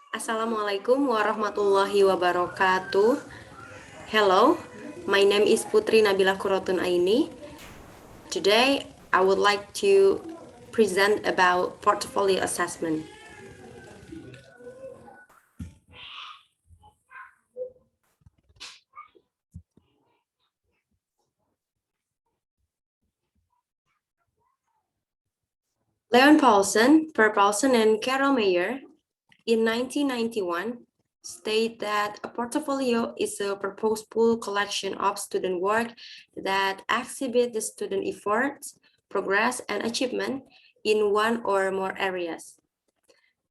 Assalamualaikum warahmatullahi wabarakatuh. Hello, my name is Putri Nabila Aini. Today, I would like to present about portfolio assessment. Leon Paulson, Per Paulson, and Carol Mayer in 1991 state that a portfolio is a purposeful collection of student work that exhibit the student efforts, progress, and achievement in one or more areas.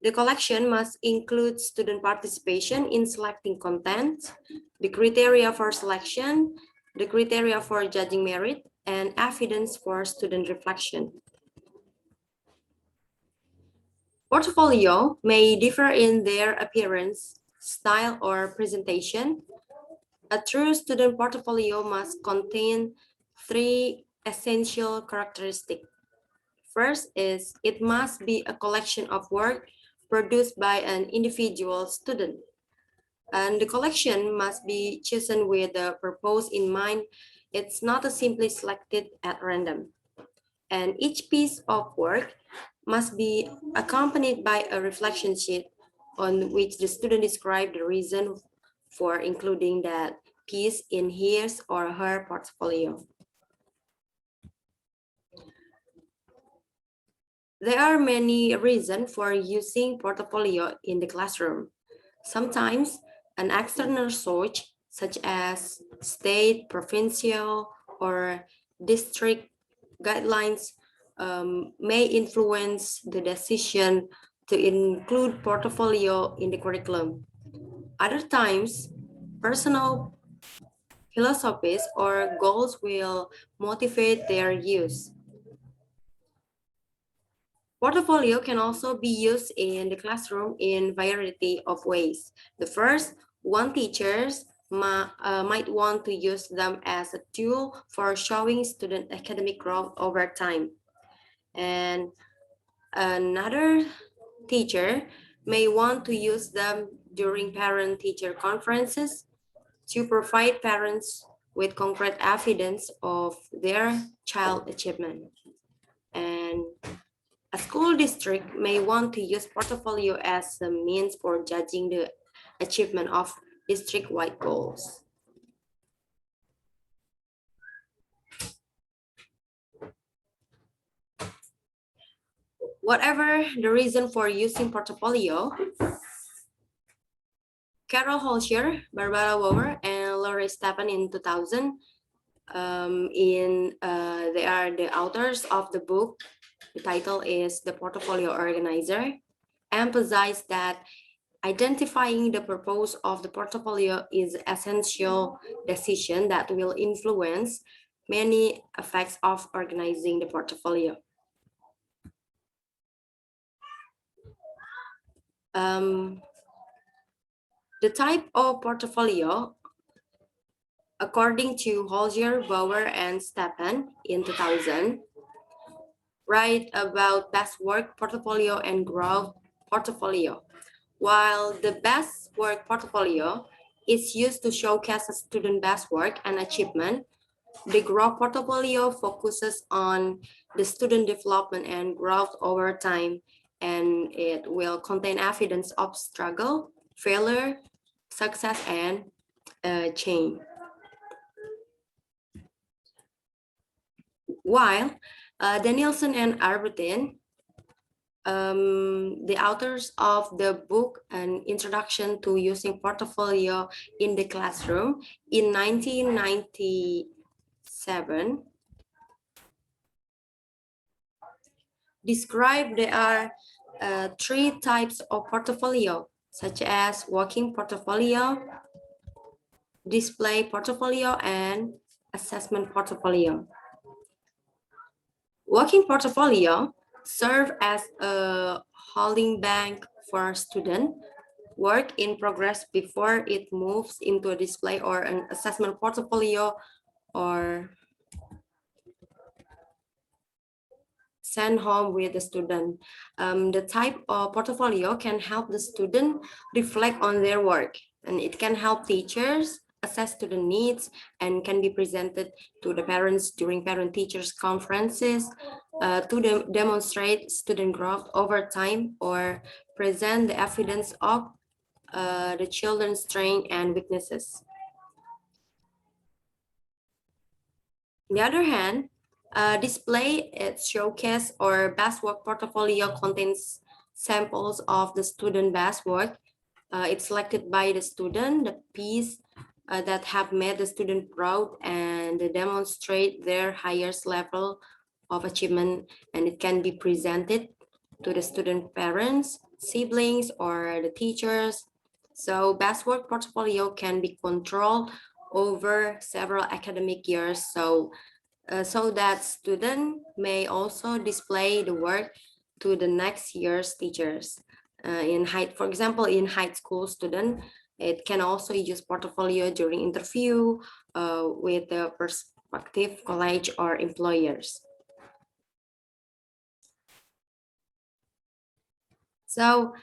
The collection must include student participation in selecting content, the criteria for selection, the criteria for judging merit, and evidence for student reflection. Portfolio may differ in their appearance, style, or presentation. A true student portfolio must contain three essential characteristics. First is it must be a collection of work produced by an individual student. And the collection must be chosen with the purpose in mind. It's not simply selected at random. And each piece of work must be accompanied by a reflection sheet on which the student describes the reason for including that piece in his or her portfolio. There are many reasons for using portfolio in the classroom. Sometimes an external source, such as state, provincial, or district guidelines, may influence the decision to include portfolio in the curriculum. Other times, personal philosophies or goals will motivate their use. Portfolio can also be used in the classroom in variety of ways. The first, one teachers might want to use them as a tool for showing student academic growth over time. And another teacher may want to use them during parent-teacher conferences to provide parents with concrete evidence of their child achievement. And a school district may want to use portfolio as a means for judging the achievement of district-wide goals. Whatever the reason for using portfolio, Carol Holscher, Barbara Wower, and Laurie Stepan in 2000, they are the authors of the book. The title is The Portfolio Organizer, emphasize that identifying the purpose of the portfolio is an essential decision that will influence many aspects of organizing the portfolio. The type of portfolio, according to Holger, Bauer, and Stepan in 2000, write about best work portfolio and growth portfolio. While the best work portfolio is used to showcase a student best work and achievement, the growth portfolio focuses on the student development and growth over time, and it will contain evidence of struggle, failure, success, and change. While Danielson and Arbutin, the authors of the book An Introduction to Using Portfolio in the Classroom in 1997, describe there are three types of portfolio, such as working portfolio, display portfolio, and assessment portfolio. Working portfolio serve as a holding bank for student work in progress before it moves into a display or an assessment portfolio or sent home with the student. The type of portfolio can help the student reflect on their work, and it can help teachers assess student needs and can be presented to the parents during parent-teachers conferences to demonstrate student growth over time or present the evidence of the children's strengths and weaknesses. On the other hand, display its showcase or best work portfolio contains samples of the student best work. It's selected by the student, the piece that have made the student proud and demonstrate their highest level of achievement, and it can be presented to the student parents, siblings, or the teachers. So best work portfolio can be controlled over several academic years, so that student may also display the work to the next year's teachers. For example, in high school student, it can also use portfolio during interview with the prospective college or employers. So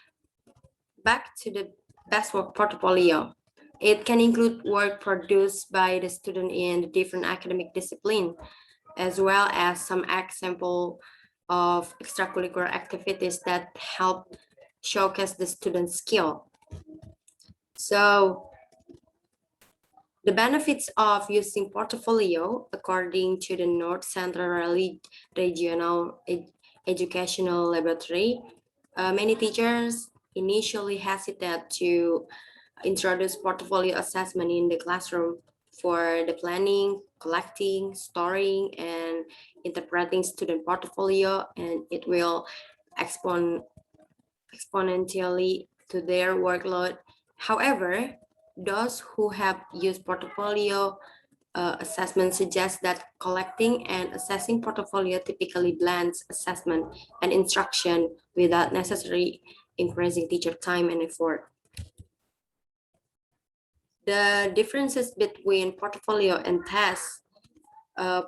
back to the best work portfolio. It can include work produced by the student in different academic discipline, as well as some example of extracurricular activities that help showcase the student's skill. So the benefits of using portfolio, according to the North Central Regional Educational Laboratory, many teachers initially hesitate to introduce portfolio assessment in the classroom for the planning, collecting, storing, and interpreting student portfolio, and it will exponentially to their workload. However, those who have used portfolio assessment suggest that collecting and assessing portfolio typically blends assessment and instruction without necessarily increasing teacher time and effort. The differences between portfolio and task.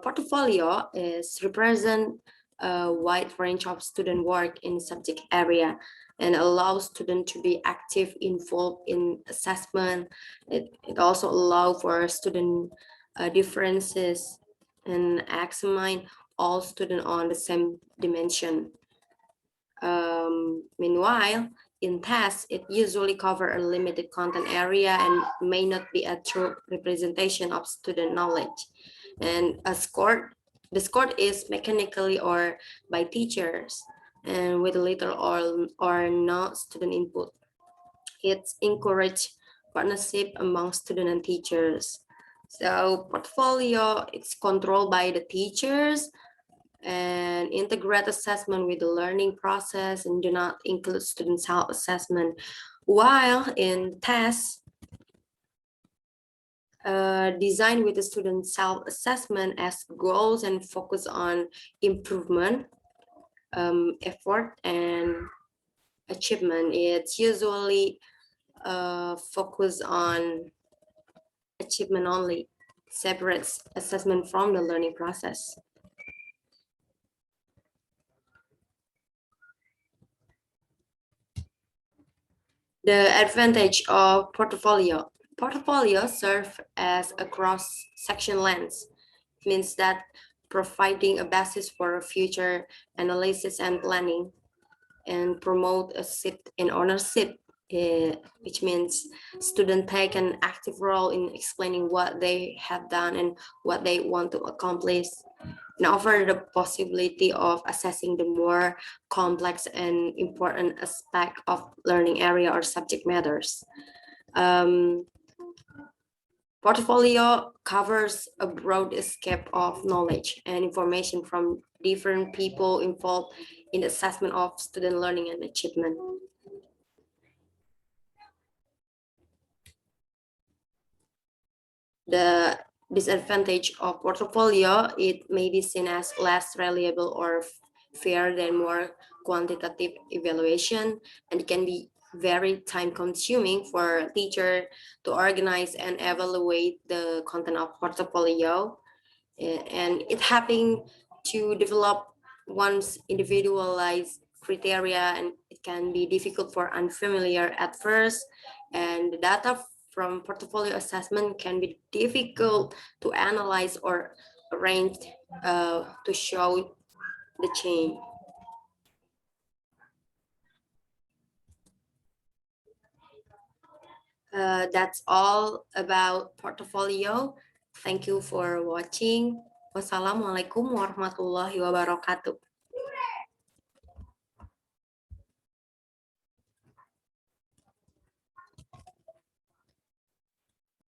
Portfolio is represent a wide range of student work in subject area and allows students to be active involved in assessment. It also allows for student differences and examine all students on the same dimension. Meanwhile, in tests, it usually covers a limited content area and may not be a true representation of student knowledge. And the score is mechanically or by teachers and with little or no student input. It's encourage partnership among student and teachers. So portfolio, it's controlled by the teachers and integrate assessment with the learning process and do not include student self-assessment. While in tests, design with the student self-assessment as goals and focus on improvement, effort, and achievement. It's usually focus on achievement only, separates assessment from the learning process. The advantage of portfolio. Portfolio serve as a cross-section lens. It means that providing a basis for future analysis and planning and promote a shift in ownership, which means students take an active role in explaining what they have done and what they want to accomplish, and offer the possibility of assessing the more complex and important aspect of learning area or subject matters. Um, Portfolio covers a broad scope of knowledge and information from different people involved in the assessment of student learning and achievement. The disadvantage of portfolio, it may be seen as less reliable or fair than more quantitative evaluation, and it can be very time consuming for a teacher to organize and evaluate the content of portfolio, and it having to develop one's individualized criteria, and it can be difficult for unfamiliar at first. And the data from portfolio assessment can be difficult to analyze or arrange to show the change. That's all about portfolio. Thank you for watching. Wassalamualaikum warahmatullahi wabarakatuh.